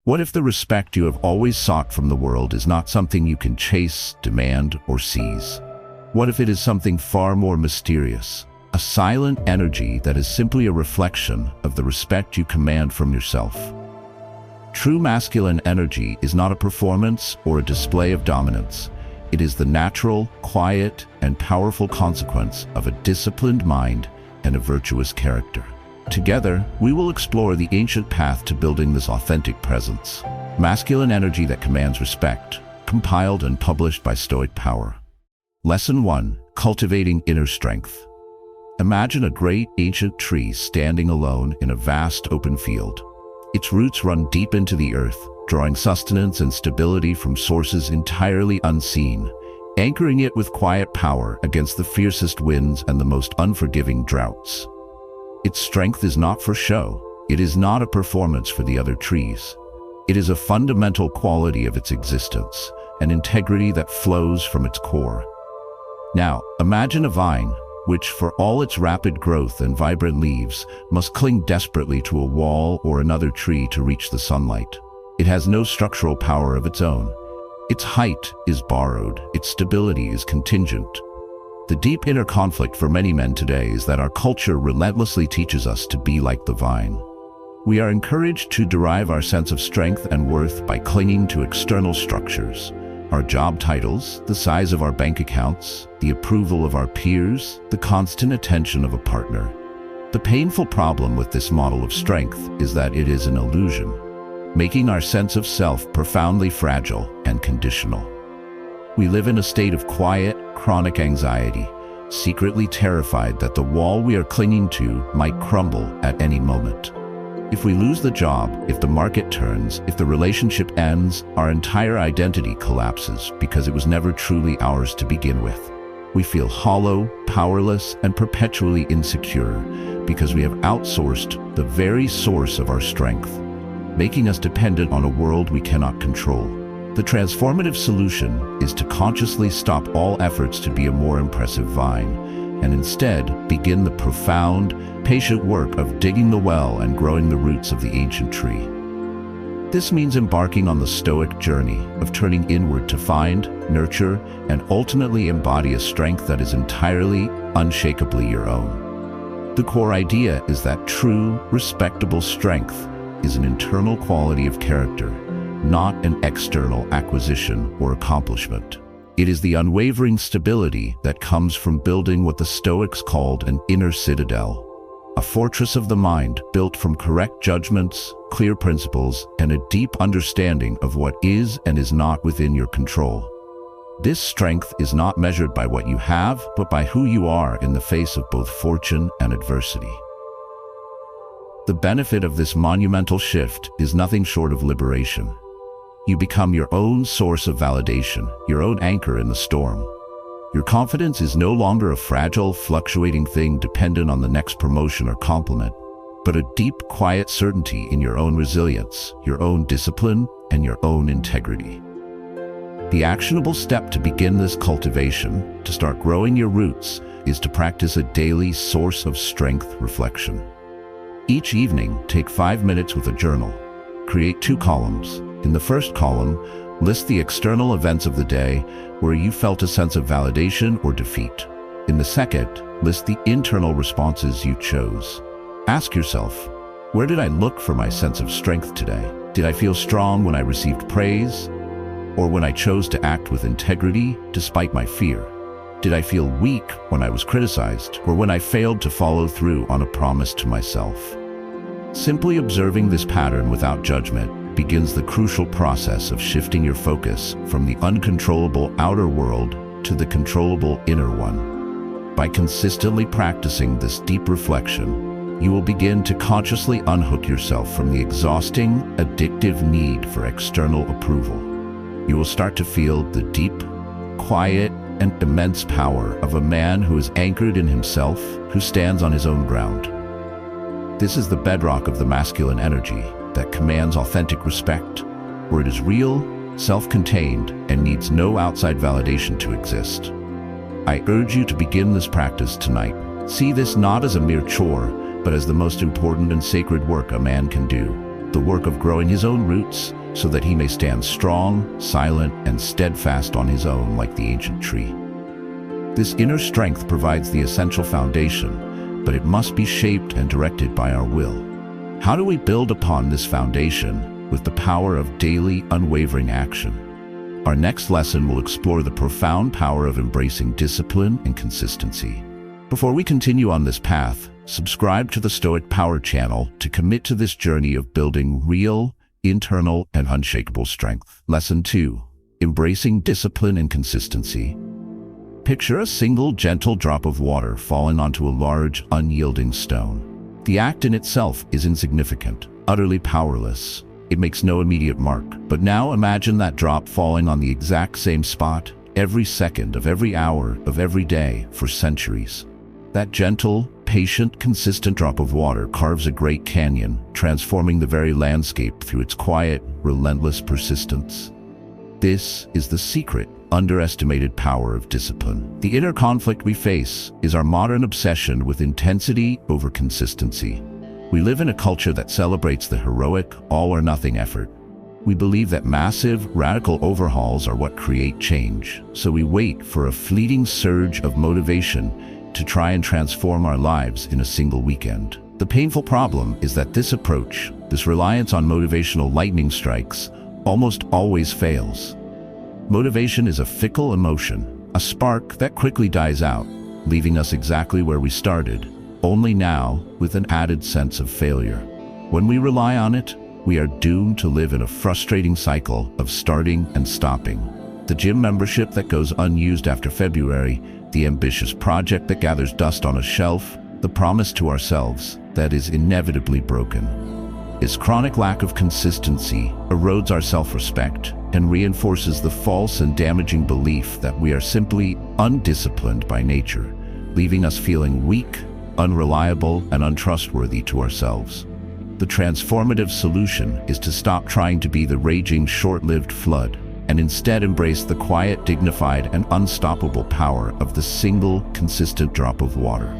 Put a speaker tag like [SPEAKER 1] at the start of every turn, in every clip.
[SPEAKER 1] What if the respect you have always sought from the world is not something you can chase, demand, or seize? What if it is something far more mysterious? A silent energy that is simply a reflection of the respect you command from yourself. True masculine energy is not a performance or a display of dominance. It is the natural, quiet, and powerful consequence of a disciplined mind and a virtuous character. Together, we will explore the ancient path to building this authentic presence. Masculine energy that commands respect, compiled and published by Stoic Power. Lesson 1. Cultivating inner strength. Imagine a great ancient tree standing alone in a vast open field. Its roots run deep into the earth, drawing sustenance and stability from sources entirely unseen, anchoring it with quiet power against the fiercest winds and the most unforgiving droughts. Its strength is not for show. It is not a performance for the other trees. It is a fundamental quality of its existence, an integrity that flows from its core. Now, imagine a vine, which, for all its rapid growth and vibrant leaves, must cling desperately to a wall or another tree to reach the sunlight. It has no structural power of its own. Its height is borrowed, its stability is contingent. The deep inner conflict for many men today is that our culture relentlessly teaches us to be like the vine. We are encouraged to derive our sense of strength and worth by clinging to external structures. Our job titles, the size of our bank accounts, the approval of our peers, the constant attention of a partner. The painful problem with this model of strength is that it is an illusion, making our sense of self profoundly fragile and conditional. We live in a state of quiet, chronic anxiety, secretly terrified that the wall we are clinging to might crumble at any moment. If we lose the job, if the market turns, if the relationship ends, our entire identity collapses because it was never truly ours to begin with. We feel hollow, powerless, and perpetually insecure because we have outsourced the very source of our strength, making us dependent on a world we cannot control. The transformative solution is to consciously stop all efforts to be a more impressive vine, and instead begin the profound, patient work of digging the well and growing the roots of the ancient tree. This means embarking on the Stoic journey of turning inward to find, nurture, and ultimately embody a strength that is entirely, unshakably your own. The core idea is that true, respectable strength is an internal quality of character, not an external acquisition or accomplishment. It is the unwavering stability that comes from building what the Stoics called an inner citadel, a fortress of the mind built from correct judgments, clear principles, and a deep understanding of what is and is not within your control. This strength is not measured by what you have, but by who you are in the face of both fortune and adversity. The benefit of this monumental shift is nothing short of liberation. You become your own source of validation, your own anchor in the storm. Your confidence is no longer a fragile, fluctuating thing dependent on the next promotion or compliment, but a deep, quiet certainty in your own resilience, your own discipline, and your own integrity. The actionable step to begin this cultivation, to start growing your roots, is to practice a daily source of strength reflection. Each evening, take 5 minutes with a journal. Create 2 columns. In the first column, list the external events of the day where you felt a sense of validation or defeat. In the second, list the internal responses you chose. Ask yourself, where did I look for my sense of strength today? Did I feel strong when I received praise? Or when I chose to act with integrity despite my fear? Did I feel weak when I was criticized, or when I failed to follow through on a promise to myself? Simply observing this pattern without judgment begins the crucial process of shifting your focus from the uncontrollable outer world to the controllable inner one. By consistently practicing this deep reflection, you will begin to consciously unhook yourself from the exhausting, addictive need for external approval. You will start to feel the deep, quiet, and immense power of a man who is anchored in himself, who stands on his own ground. This is the bedrock of the masculine energy that commands authentic respect, where it is real, self-contained, and needs no outside validation to exist. I urge you to begin this practice tonight. See this not as a mere chore, but as the most important and sacred work a man can do. the work of growing his own roots so that he may stand strong, silent, and steadfast on his own like the ancient tree. This inner strength provides the essential foundation, but it must be shaped and directed by our will. How do we build upon this foundation with the power of daily, unwavering action? Our next lesson will explore the profound power of embracing discipline and consistency. Before we continue on this path, subscribe to the Stoic Power channel to commit to this journey of building real, internal, and unshakable strength. Lesson 2. Embracing discipline and consistency. Picture a single gentle drop of water falling onto a large, unyielding stone. The act in itself is insignificant, utterly powerless. It makes no immediate mark. But now imagine that drop falling on the exact same spot, every second of every hour of every day for centuries. That gentle, patient, consistent drop of water carves a great canyon, transforming the very landscape through its quiet, relentless persistence. This is the secret, underestimated power of discipline. The inner conflict we face is our modern obsession with intensity over consistency. We live in a culture that celebrates the heroic, all-or-nothing effort. We believe that massive, radical overhauls are what create change, so we wait for a fleeting surge of motivation to try and transform our lives in a single weekend. The painful problem is that this approach, this reliance on motivational lightning strikes, almost always fails. Motivation is a fickle emotion, a spark that quickly dies out, leaving us exactly where we started, only now with an added sense of failure. When we rely on it, we are doomed to live in a frustrating cycle of starting and stopping. The gym membership that goes unused after February, the ambitious project that gathers dust on a shelf, the promise to ourselves that is inevitably broken. Its chronic lack of consistency erodes our self-respect and reinforces the false and damaging belief that we are simply undisciplined by nature, leaving us feeling weak, unreliable, and untrustworthy to ourselves. The transformative solution is to stop trying to be the raging, short-lived flood and instead embrace the quiet, dignified, and unstoppable power of the single, consistent drop of water.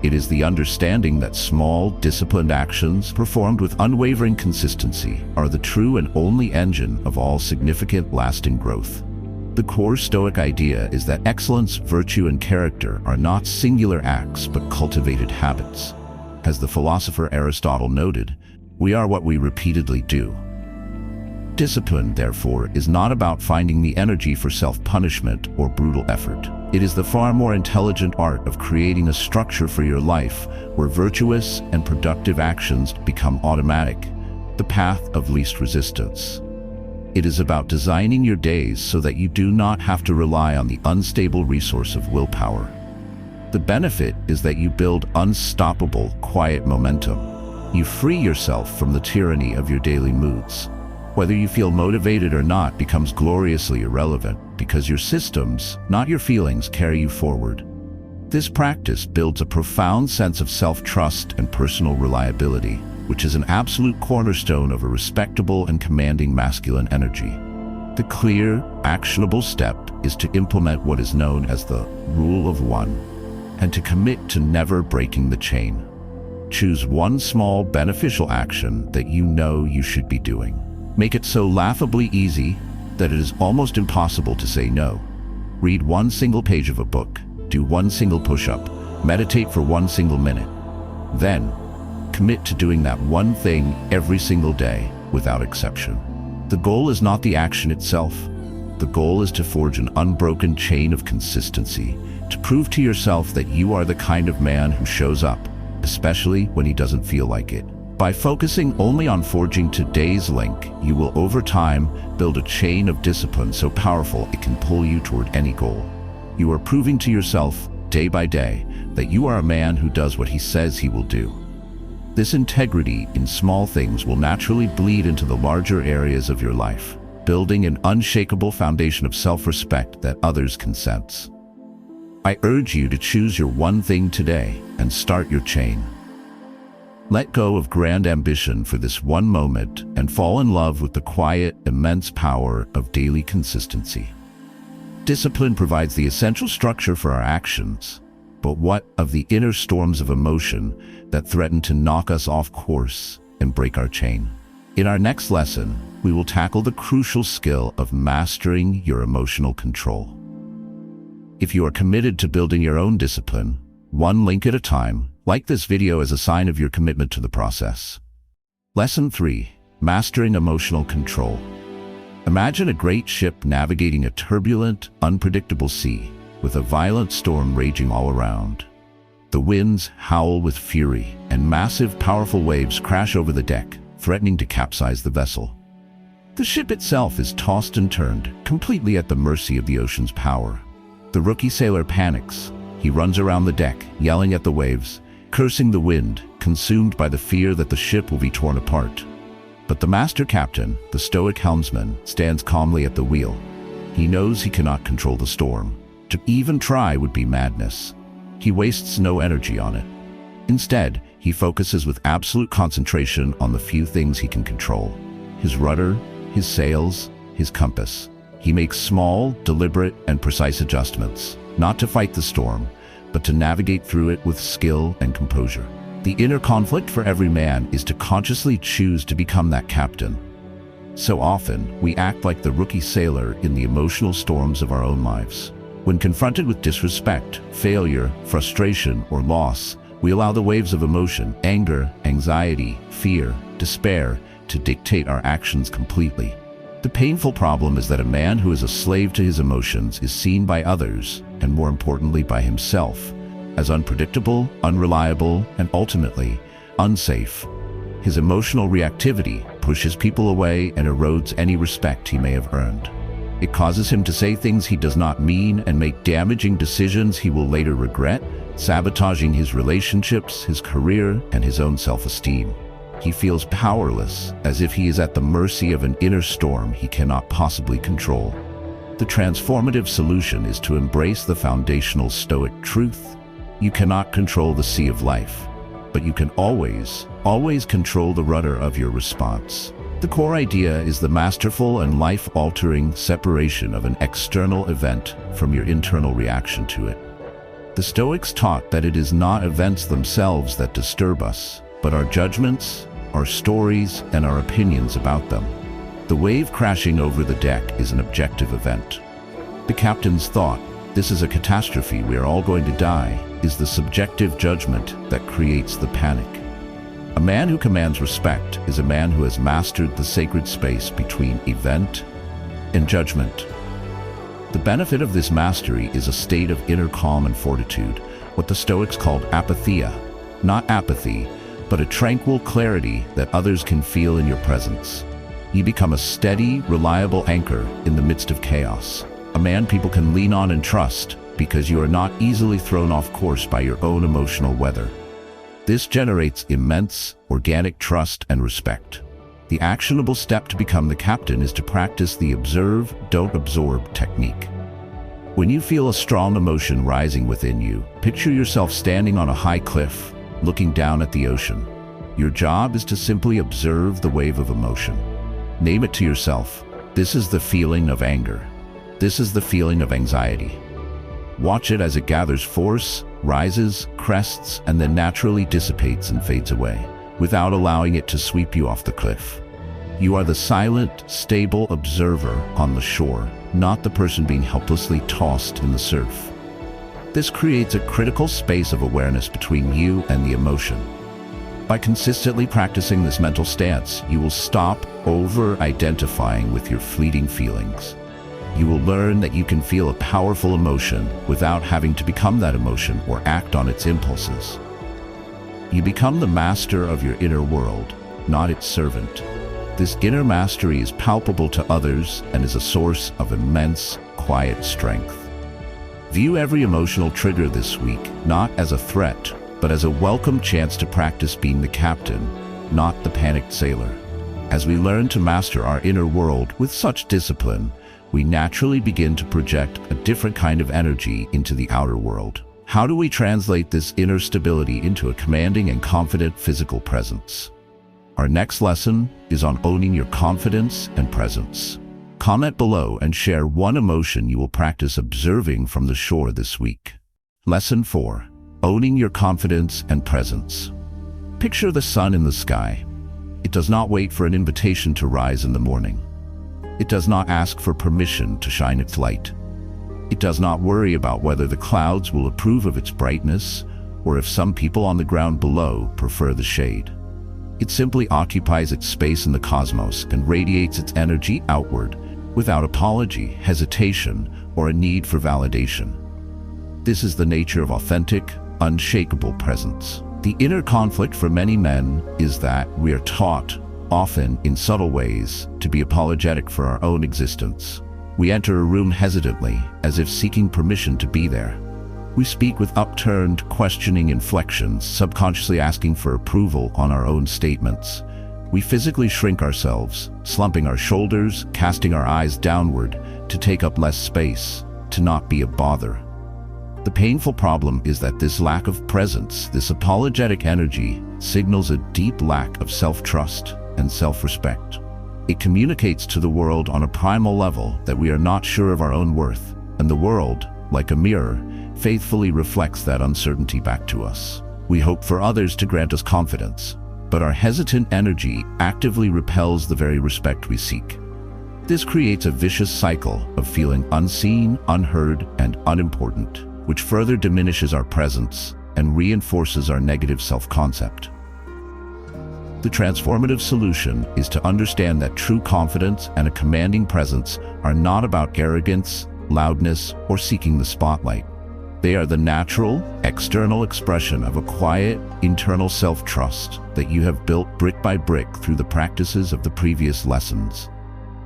[SPEAKER 1] It is the understanding that small, disciplined actions performed with unwavering consistency are the true and only engine of all significant, lasting growth. The core Stoic idea is that excellence, virtue, and character are not singular acts but cultivated habits. As the philosopher Aristotle noted, we are what we repeatedly do. Discipline, therefore, is not about finding the energy for self-punishment or brutal effort. It is the far more intelligent art of creating a structure for your life where virtuous and productive actions become automatic, the path of least resistance. It is about designing your days so that you do not have to rely on the unstable resource of willpower. The benefit is that you build unstoppable, quiet momentum. You free yourself from the tyranny of your daily moods. Whether you feel motivated or not becomes gloriously irrelevant because your systems, not your feelings, carry you forward. This practice builds a profound sense of self-trust and personal reliability, which is an absolute cornerstone of a respectable and commanding masculine energy. The clear, actionable step is to implement what is known as the Rule of One, and to commit to never breaking the chain. Choose one small, beneficial action that you know you should be doing. Make it so laughably easy that it is almost impossible to say no. Read one single page of a book, do one single push-up, meditate for one single minute. Then, commit to doing that one thing every single day, without exception. The goal is not the action itself. The goal is to forge an unbroken chain of consistency, to prove to yourself that you are the kind of man who shows up, especially when he doesn't feel like it. By focusing only on forging today's link, you will over time build a chain of discipline so powerful it can pull you toward any goal. You are proving to yourself, day by day, that you are a man who does what he says he will do. This integrity in small things will naturally bleed into the larger areas of your life, building an unshakable foundation of self-respect that others can sense. I urge you to choose your one thing today and start your chain. Let go of grand ambition for this one moment and fall in love with the quiet, immense power of daily consistency. Discipline provides the essential structure for our actions, but what of the inner storms of emotion that threaten to knock us off course and break our chain? In our next lesson, we will tackle the crucial skill of mastering your emotional control. If you are committed to building your own discipline, one link at a time, like this video as a sign of your commitment to the process. Lesson 3. Mastering emotional control. Imagine a great ship navigating a turbulent, unpredictable sea, with a violent storm raging all around. The winds howl with fury, and massive, powerful waves crash over the deck, threatening to capsize the vessel. The ship itself is tossed and turned, completely at the mercy of the ocean's power. The rookie sailor panics. He runs around the deck, yelling at the waves, cursing the wind, consumed by the fear that the ship will be torn apart. But the master captain, the Stoic helmsman, stands calmly at the wheel. He knows he cannot control the storm. To even try would be madness. He wastes no energy on it. Instead, he focuses with absolute concentration on the few things he can control: his rudder, his sails, his compass. He makes small, deliberate, and precise adjustments, not to fight the storm, but to navigate through it with skill and composure. The inner conflict for every man is to consciously choose to become that captain. So often, we act like the rookie sailor in the emotional storms of our own lives. When confronted with disrespect, failure, frustration, or loss, we allow the waves of emotion, anger, anxiety, fear, despair, to dictate our actions completely. The painful problem is that a man who is a slave to his emotions is seen by others, and more importantly by himself, as unpredictable, unreliable, and ultimately, unsafe. His emotional reactivity pushes people away and erodes any respect he may have earned. It causes him to say things he does not mean and make damaging decisions he will later regret, sabotaging his relationships, his career, and his own self-esteem. He feels powerless, as if he is at the mercy of an inner storm he cannot possibly control. The transformative solution is to embrace the foundational Stoic truth. You cannot control the sea of life, but you can always control the rudder of your response. The core idea is the masterful and life-altering separation of an external event from your internal reaction to it. The Stoics taught that it is not events themselves that disturb us, but our judgments, our stories, and our opinions about them. The wave crashing over the deck is an objective event. The captain's thought, "This is a catastrophe, we are all going to die," is the subjective judgment that creates the panic. A man who commands respect is a man who has mastered the sacred space between event and judgment. The benefit of this mastery is a state of inner calm and fortitude, what the Stoics called apatheia, not apathy, but a tranquil clarity that others can feel in your presence. You become a steady, reliable anchor in the midst of chaos, a man people can lean on and trust because you are not easily thrown off course by your own emotional weather. This generates immense, organic trust and respect. The actionable step to become the captain is to practice the observe, don't absorb technique. When you feel a strong emotion rising within you, picture yourself standing on a high cliff, looking down at the ocean. Your job is to simply observe the wave of emotion. Name it to yourself. This is the feeling of anger. This is the feeling of anxiety. Watch it as it gathers force, rises, crests, and then naturally dissipates and fades away, without allowing it to sweep you off the cliff. You are the silent, stable observer on the shore, not the person being helplessly tossed in the surf. This creates a critical space of awareness between you and the emotion. By consistently practicing this mental stance, you will stop over-identifying with your fleeting feelings. You will learn that you can feel a powerful emotion without having to become that emotion or act on its impulses. You become the master of your inner world, not its servant. This inner mastery is palpable to others and is a source of immense, quiet strength. View every emotional trigger this week not as a threat, but as a welcome chance to practice being the captain, not the panicked sailor. As we learn to master our inner world with such discipline, we naturally begin to project a different kind of energy into the outer world. How do we translate this inner stability into a commanding and confident physical presence? Our next lesson is on owning your confidence and presence. Comment below and share one emotion you will practice observing from the shore this week. Lesson 4. Owning your confidence and presence. Picture the sun in the sky. It does not wait for an invitation to rise in the morning. It does not ask for permission to shine its light. It does not worry about whether the clouds will approve of its brightness or if some people on the ground below prefer the shade. It simply occupies its space in the cosmos and radiates its energy outward without apology, hesitation, or a need for validation. This is the nature of authentic, unshakable presence. The inner conflict for many men is that we are taught, often in subtle ways, to be apologetic for our own existence. We enter a room hesitantly, as if seeking permission to be there. We speak with upturned, questioning inflections, subconsciously asking for approval on our own statements. We physically shrink ourselves, slumping our shoulders, casting our eyes downward, to take up less space, to not be a bother. The painful problem is that this lack of presence, this apologetic energy, signals a deep lack of self-trust and self-respect. It communicates to the world on a primal level that we are not sure of our own worth, and the world, like a mirror, faithfully reflects that uncertainty back to us. We hope for others to grant us confidence, but our hesitant energy actively repels the very respect we seek. This creates a vicious cycle of feeling unseen, unheard, and unimportant, which further diminishes our presence and reinforces our negative self-concept. The transformative solution is to understand that true confidence and a commanding presence are not about arrogance, loudness, or seeking the spotlight. They are the natural, external expression of a quiet, internal self-trust that you have built brick by brick through the practices of the previous lessons.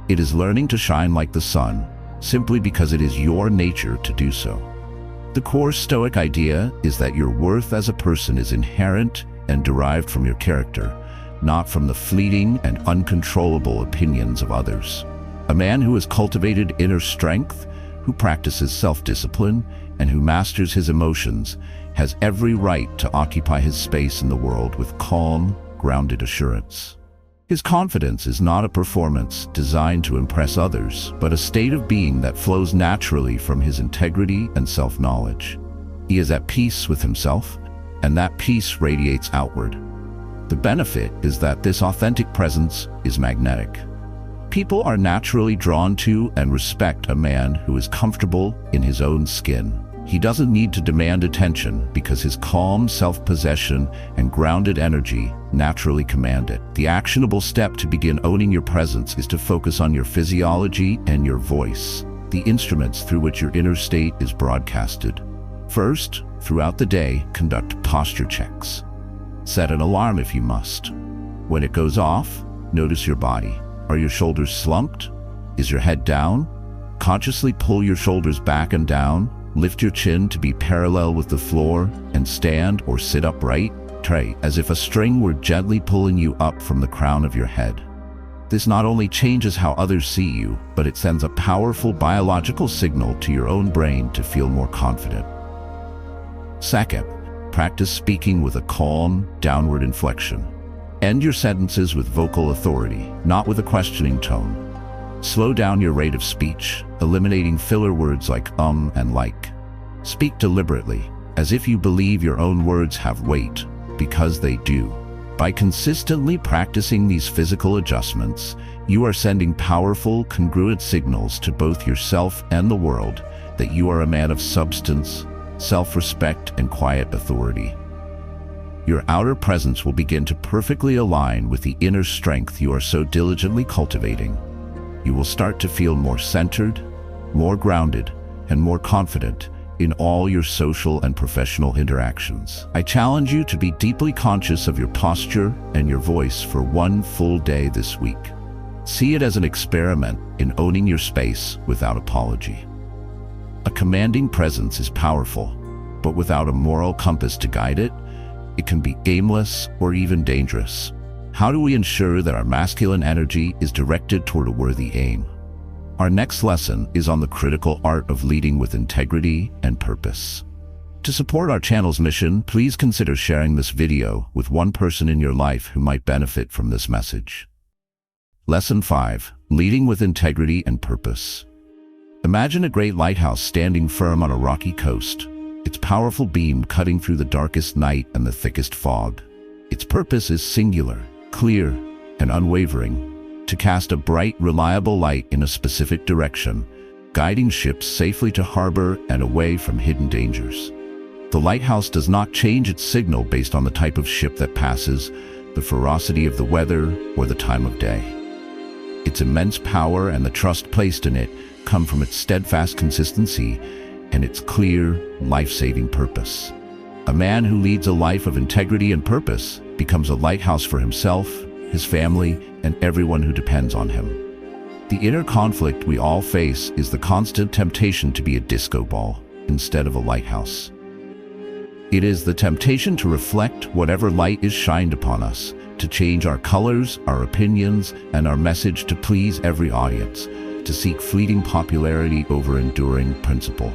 [SPEAKER 1] It is learning to shine like the sun, simply because it is your nature to do so. The core Stoic idea is that your worth as a person is inherent and derived from your character, not from the fleeting and uncontrollable opinions of others. A man who has cultivated inner strength, who practices self-discipline, and who masters his emotions, has every right to occupy his space in the world with calm, grounded assurance. His confidence is not a performance designed to impress others, but a state of being that flows naturally from his integrity and self-knowledge. He is at peace with himself, and that peace radiates outward. The benefit is that this authentic presence is magnetic. People are naturally drawn to and respect a man who is comfortable in his own skin. He doesn't need to demand attention because his calm self-possession and grounded energy naturally command it. The actionable step to begin owning your presence is to focus on your physiology and your voice, the instruments through which your inner state is broadcasted. First, throughout the day, conduct posture checks. Set an alarm if you must. When it goes off, notice your body. Are your shoulders slumped? Is your head down? Consciously pull your shoulders back and down. Lift your chin to be parallel with the floor and stand or sit upright, as if a string were gently pulling you up from the crown of your head. This not only changes how others see you, but it sends a powerful biological signal to your own brain to feel more confident. Second, practice speaking with a calm, downward inflection. End your sentences with vocal authority, not with a questioning tone. Slow down your rate of speech, eliminating filler words like and like. Speak deliberately, as if you believe your own words have weight, because they do. By consistently practicing these physical adjustments, you are sending powerful, congruent signals to both yourself and the world that you are a man of substance, self-respect, and quiet authority. Your outer presence will begin to perfectly align with the inner strength you are so diligently cultivating. You will start to feel more centered, more grounded, and more confident in all your social and professional interactions. I challenge you to be deeply conscious of your posture and your voice for one full day this week. See it as an experiment in owning your space without apology. A commanding presence is powerful, but without a moral compass to guide it, it can be aimless or even dangerous. How do we ensure that our masculine energy is directed toward a worthy aim? Our next lesson is on the critical art of leading with integrity and purpose. To support our channel's mission, please consider sharing this video with one person in your life who might benefit from this message. Lesson 5. Leading with integrity and purpose. Imagine a great lighthouse standing firm on a rocky coast, its powerful beam cutting through the darkest night and the thickest fog. Its purpose is singular, clear, and unwavering, to cast a bright, reliable light in a specific direction, guiding ships safely to harbor and away from hidden dangers. The lighthouse does not change its signal based on the type of ship that passes, the ferocity of the weather, or the time of day. Its immense power and the trust placed in it come from its steadfast consistency and its clear, life-saving purpose. A man who leads a life of integrity and purpose becomes a lighthouse for himself, his family, and everyone who depends on him. The inner conflict we all face is the constant temptation to be a disco ball instead of a lighthouse. It is the temptation to reflect whatever light is shined upon us, to change our colors, our opinions, and our message to please every audience, to seek fleeting popularity over enduring principle.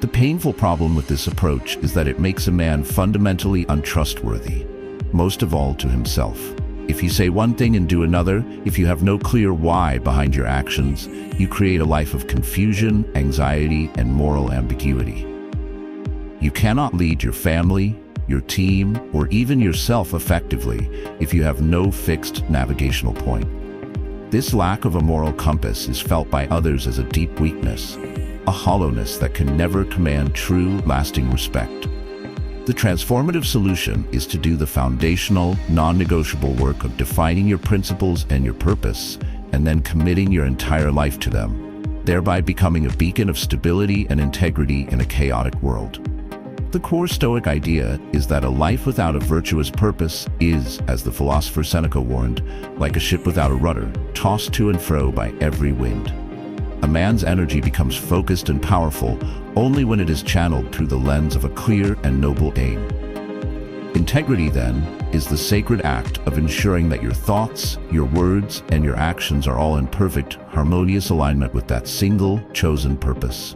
[SPEAKER 1] The painful problem with this approach is that it makes a man fundamentally untrustworthy, most of all to himself. If you say one thing and do another, if you have no clear why behind your actions, you create a life of confusion, anxiety, and moral ambiguity. You cannot lead your family, your team, or even yourself effectively if you have no fixed navigational point. This lack of a moral compass is felt by others as a deep weakness, a hollowness that can never command true, lasting respect. The transformative solution is to do the foundational, non-negotiable work of defining your principles and your purpose, and then committing your entire life to them, thereby becoming a beacon of stability and integrity in a chaotic world. The core Stoic idea is that a life without a virtuous purpose is, as the philosopher Seneca warned, like a ship without a rudder, tossed to and fro by every wind. A man's energy becomes focused and powerful only when it is channeled through the lens of a clear and noble aim. Integrity, then, is the sacred act of ensuring that your thoughts, your words, and your actions are all in perfect, harmonious alignment with that single, chosen purpose.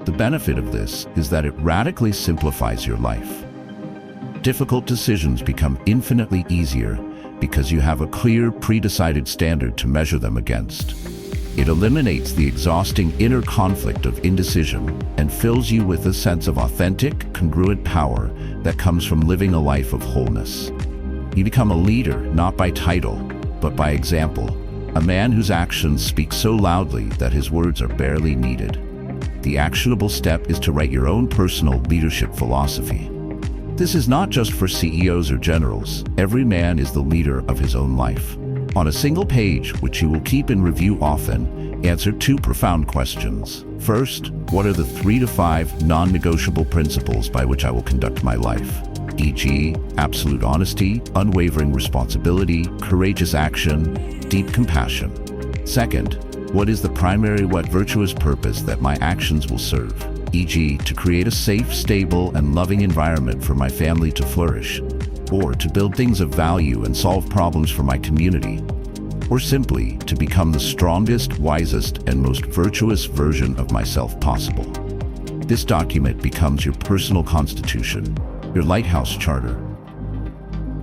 [SPEAKER 1] The benefit of this is that it radically simplifies your life. Difficult decisions become infinitely easier because you have a clear, pre-decided standard to measure them against. It eliminates the exhausting inner conflict of indecision and fills you with a sense of authentic, congruent power that comes from living a life of wholeness. You become a leader not by title, but by example, a man whose actions speak so loudly that his words are barely needed. The actionable step is to write your own personal leadership philosophy. This is not just for CEOs or generals. Every man is the leader of his own life. On a single page, which you will keep in review often, answer two profound questions. First, what are the 3 to 5 non-negotiable principles by which I will conduct my life? E.g., absolute honesty, unwavering responsibility, courageous action, deep compassion. Second, what is the primary virtuous purpose that my actions will serve? E.g., to create a safe, stable, and loving environment for my family to flourish, or to build things of value and solve problems for my community, or simply to become the strongest, wisest, and most virtuous version of myself possible. This document becomes your personal constitution, your lighthouse charter.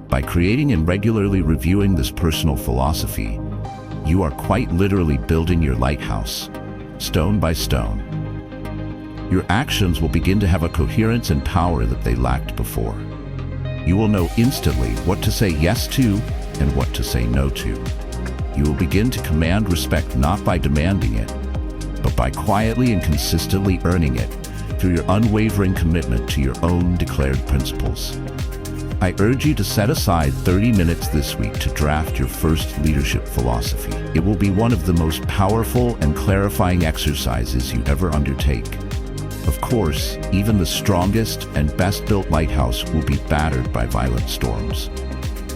[SPEAKER 1] By creating and regularly reviewing this personal philosophy, you are quite literally building your lighthouse, stone by stone. Your actions will begin to have a coherence and power that they lacked before. You will know instantly what to say yes to and what to say no to. You will begin to command respect not by demanding it, but by quietly and consistently earning it through your unwavering commitment to your own declared principles. I urge you to set aside 30 minutes this week to draft your first leadership philosophy. It will be one of the most powerful and clarifying exercises you ever undertake. Of course, even the strongest and best-built lighthouse will be battered by violent storms.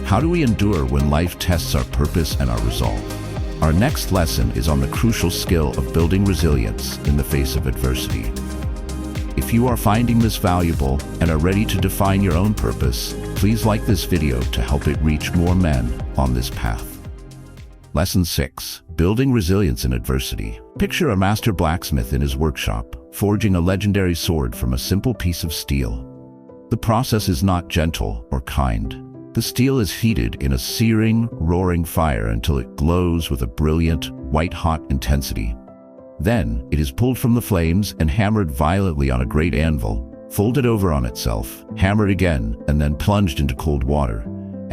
[SPEAKER 1] How do we endure when life tests our purpose and our resolve? Our next lesson is on the crucial skill of building resilience in the face of adversity. If you are finding this valuable and are ready to define your own purpose, please like this video to help it reach more men on this path. Lesson 6. Building resilience in adversity. Picture a master blacksmith in his workshop, forging a legendary sword from a simple piece of steel. The process is not gentle or kind. The steel is heated in a searing, roaring fire until it glows with a brilliant, white-hot intensity. Then, it is pulled from the flames and hammered violently on a great anvil, folded over on itself, hammered again, and then plunged into cold water.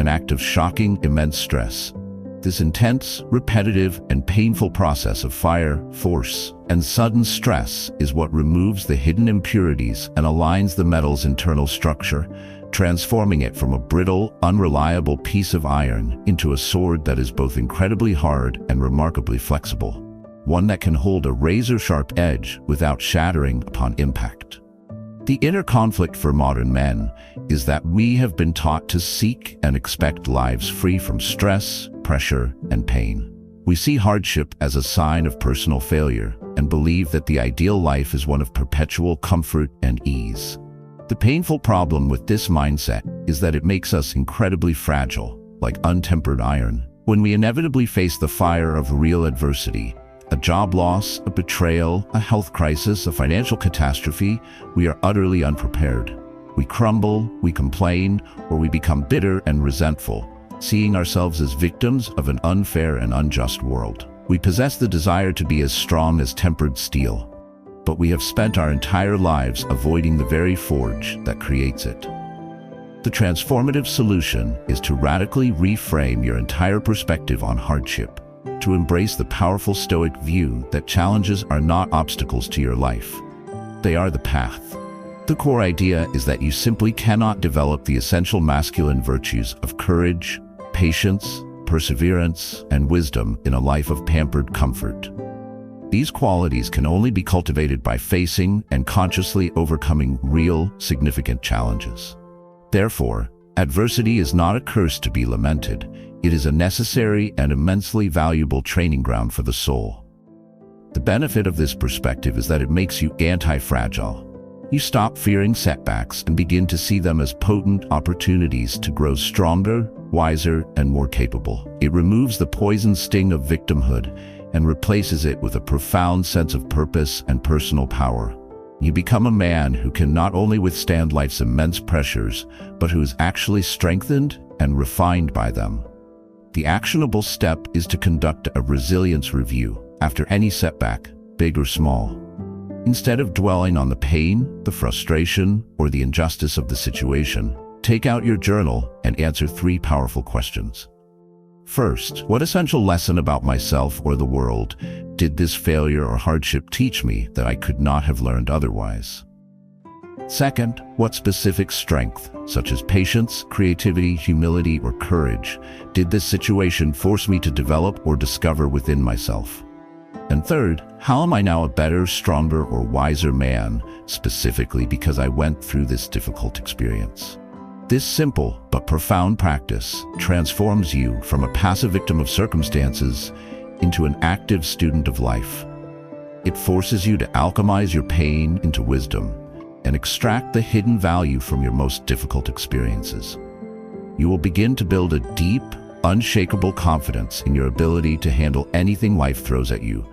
[SPEAKER 1] an act of shocking, immense stress. This intense, repetitive, and painful process of fire, force, and sudden stress is what removes the hidden impurities and aligns the metal's internal structure, transforming it from a brittle, unreliable piece of iron into a sword that is both incredibly hard and remarkably flexible, one that can hold a razor-sharp edge without shattering upon impact. The inner conflict for modern men is that we have been taught to seek and expect lives free from stress, pressure, and pain. We see hardship as a sign of personal failure and believe that the ideal life is one of perpetual comfort and ease. The painful problem with this mindset is that it makes us incredibly fragile, like untempered iron. When we inevitably face the fire of real adversity, a job loss, a betrayal, a health crisis, a financial catastrophe, we are utterly unprepared. We crumble, we complain, or we become bitter and resentful, seeing ourselves as victims of an unfair and unjust world. We possess the desire to be as strong as tempered steel, but we have spent our entire lives avoiding the very forge that creates it. The transformative solution is to radically reframe your entire perspective on hardship, to embrace the powerful Stoic view that challenges are not obstacles to your life. They are the path. The core idea is that you simply cannot develop the essential masculine virtues of courage, patience, perseverance, and wisdom in a life of pampered comfort. These qualities can only be cultivated by facing and consciously overcoming real, significant challenges. Therefore, adversity is not a curse to be lamented. It is a necessary and immensely valuable training ground for the soul. The benefit of this perspective is that it makes you anti-fragile. You stop fearing setbacks and begin to see them as potent opportunities to grow stronger, wiser, and more capable. It removes the poison sting of victimhood and replaces it with a profound sense of purpose and personal power. You become a man who can not only withstand life's immense pressures, but who is actually strengthened and refined by them. The actionable step is to conduct a resilience review after any setback, big or small. Instead of dwelling on the pain, the frustration, or the injustice of the situation, take out your journal and answer 3 powerful questions. First, what essential lesson about myself or the world did this failure or hardship teach me that I could not have learned otherwise? Second, what specific strength, such as patience, creativity, humility, or courage, did this situation force me to develop or discover within myself? And third, how am I now a better, stronger, or wiser man, specifically because I went through this difficult experience? This simple but profound practice transforms you from a passive victim of circumstances into an active student of life. It forces you to alchemize your pain into wisdom and extract the hidden value from your most difficult experiences. You will begin to build a deep, unshakable confidence in your ability to handle anything life throws at you,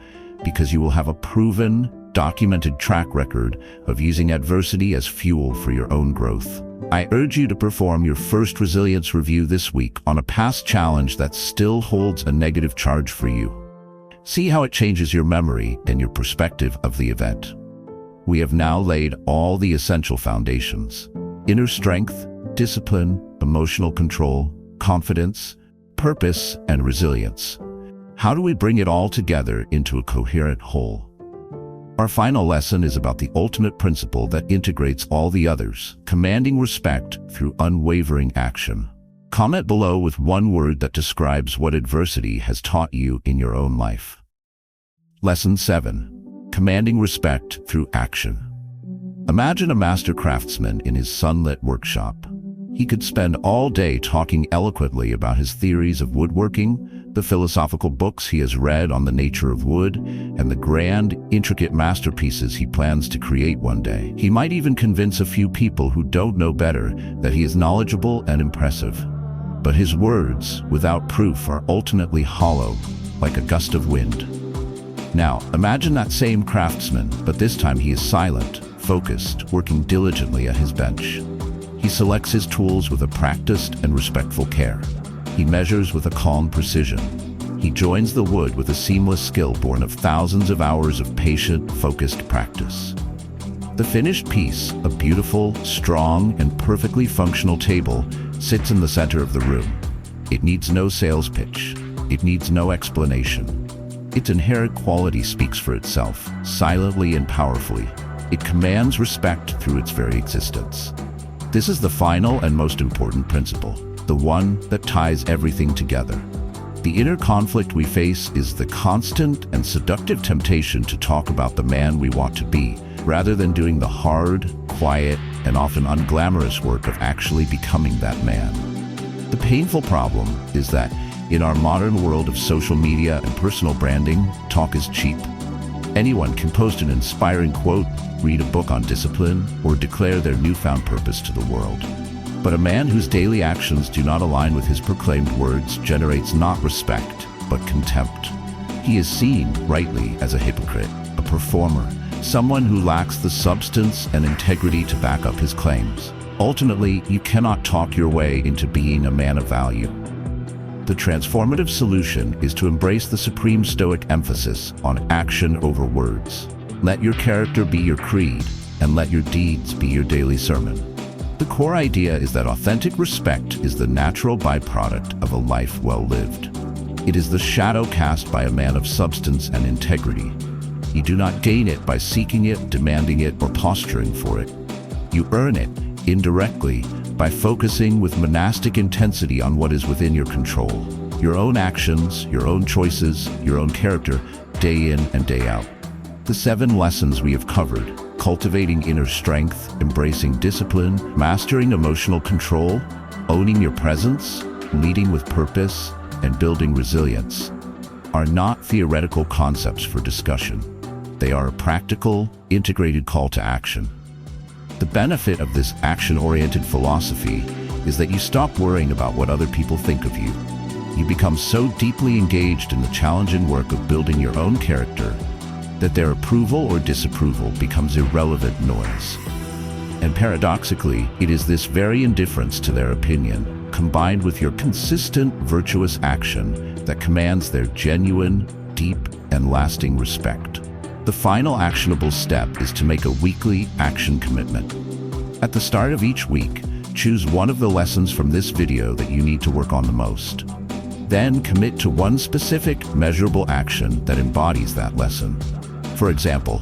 [SPEAKER 1] because you will have a proven, documented track record of using adversity as fuel for your own growth. I urge you to perform your first resilience review this week on a past challenge that still holds a negative charge for you. See how it changes your memory and your perspective of the event. We have now laid all the essential foundations: inner strength, discipline, emotional control, confidence, purpose, and resilience. How do we bring it all together into a coherent whole? Our final lesson is about the ultimate principle that integrates all the others, commanding respect through unwavering action. Comment below with one word that describes what adversity has taught you in your own life. Lesson 7. Commanding respect through action. Imagine a master craftsman in his sunlit workshop. He could spend all day talking eloquently about his theories of woodworking, the philosophical books he has read on the nature of wood, and the grand, intricate masterpieces he plans to create one day. He might even convince a few people who don't know better that he is knowledgeable and impressive. But his words, without proof, are ultimately hollow, like a gust of wind. Now, imagine that same craftsman, but this time he is silent, focused, working diligently at his bench. He selects his tools with a practiced and respectful care. He measures with a calm precision. He joins the wood with a seamless skill born of thousands of hours of patient, focused practice. The finished piece, a beautiful, strong, and perfectly functional table, sits in the center of the room. It needs no sales pitch. It needs no explanation. Its inherent quality speaks for itself, silently and powerfully. It commands respect through its very existence. This is the final and most important principle, the one that ties everything together. The inner conflict we face is the constant and seductive temptation to talk about the man we want to be, rather than doing the hard, quiet, and often unglamorous work of actually becoming that man. The painful problem is that in our modern world of social media and personal branding, talk is cheap. Anyone can post an inspiring quote, read a book on discipline, or declare their newfound purpose to the world. But a man whose daily actions do not align with his proclaimed words generates not respect, but contempt. He is seen, rightly, as a hypocrite, a performer, someone who lacks the substance and integrity to back up his claims. Ultimately, you cannot talk your way into being a man of value. The transformative solution is to embrace the supreme Stoic emphasis on action over words. Let your character be your creed, and let your deeds be your daily sermon. The core idea is that authentic respect is the natural byproduct of a life well lived. It is the shadow cast by a man of substance and integrity. You do not gain it by seeking it, demanding it, or posturing for it. You earn it, indirectly, by focusing with monastic intensity on what is within your control. Your own actions, your own choices, your own character, day in and day out. The 7 lessons we have covered: cultivating inner strength, embracing discipline, mastering emotional control, owning your presence, leading with purpose, and building resilience, are not theoretical concepts for discussion. They are a practical, integrated call to action. The benefit of this action-oriented philosophy is that you stop worrying about what other people think of you. You become so deeply engaged in the challenging work of building your own character that their approval or disapproval becomes irrelevant noise. And paradoxically, it is this very indifference to their opinion, combined with your consistent, virtuous action, that commands their genuine, deep, and lasting respect. The final actionable step is to make a weekly action commitment. At the start of each week, choose one of the lessons from this video that you need to work on the most. Then commit to one specific, measurable action that embodies that lesson. For example,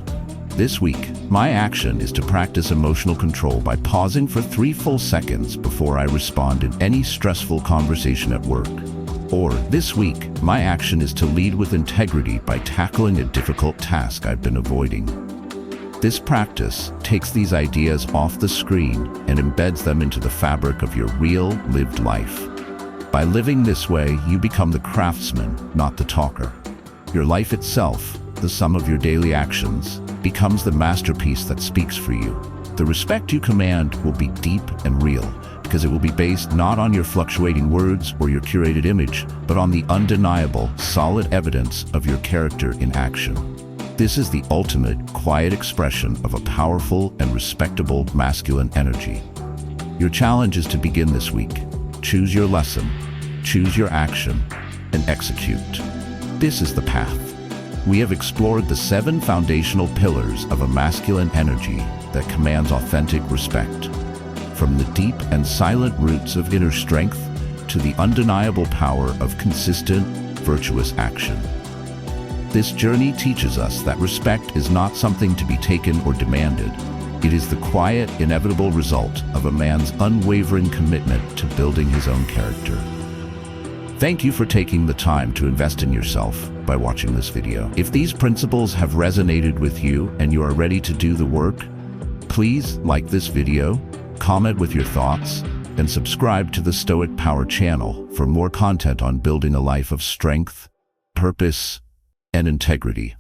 [SPEAKER 1] this week, my action is to practice emotional control by pausing for 3 full seconds before I respond in any stressful conversation at work. Or, this week, my action is to lead with integrity by tackling a difficult task I've been avoiding. This practice takes these ideas off the screen and embeds them into the fabric of your real, lived life. By living this way, you become the craftsman, not the talker. Your life itself, the sum of your daily actions, becomes the masterpiece that speaks for you. The respect you command will be deep and real, because it will be based not on your fluctuating words or your curated image, but on the undeniable, solid evidence of your character in action. This is the ultimate, quiet expression of a powerful and respectable masculine energy. Your challenge is to begin this week. Choose your lesson, choose your action, and execute. This is the path. We have explored the 7 foundational pillars of a masculine energy that commands authentic respect. From the deep and silent roots of inner strength to the undeniable power of consistent, virtuous action. This journey teaches us that respect is not something to be taken or demanded. It is the quiet, inevitable result of a man's unwavering commitment to building his own character. Thank you for taking the time to invest in yourself by watching this video. If these principles have resonated with you and you are ready to do the work, please like this video, comment with your thoughts, and subscribe to the Stoic Power channel for more content on building a life of strength, purpose, and integrity.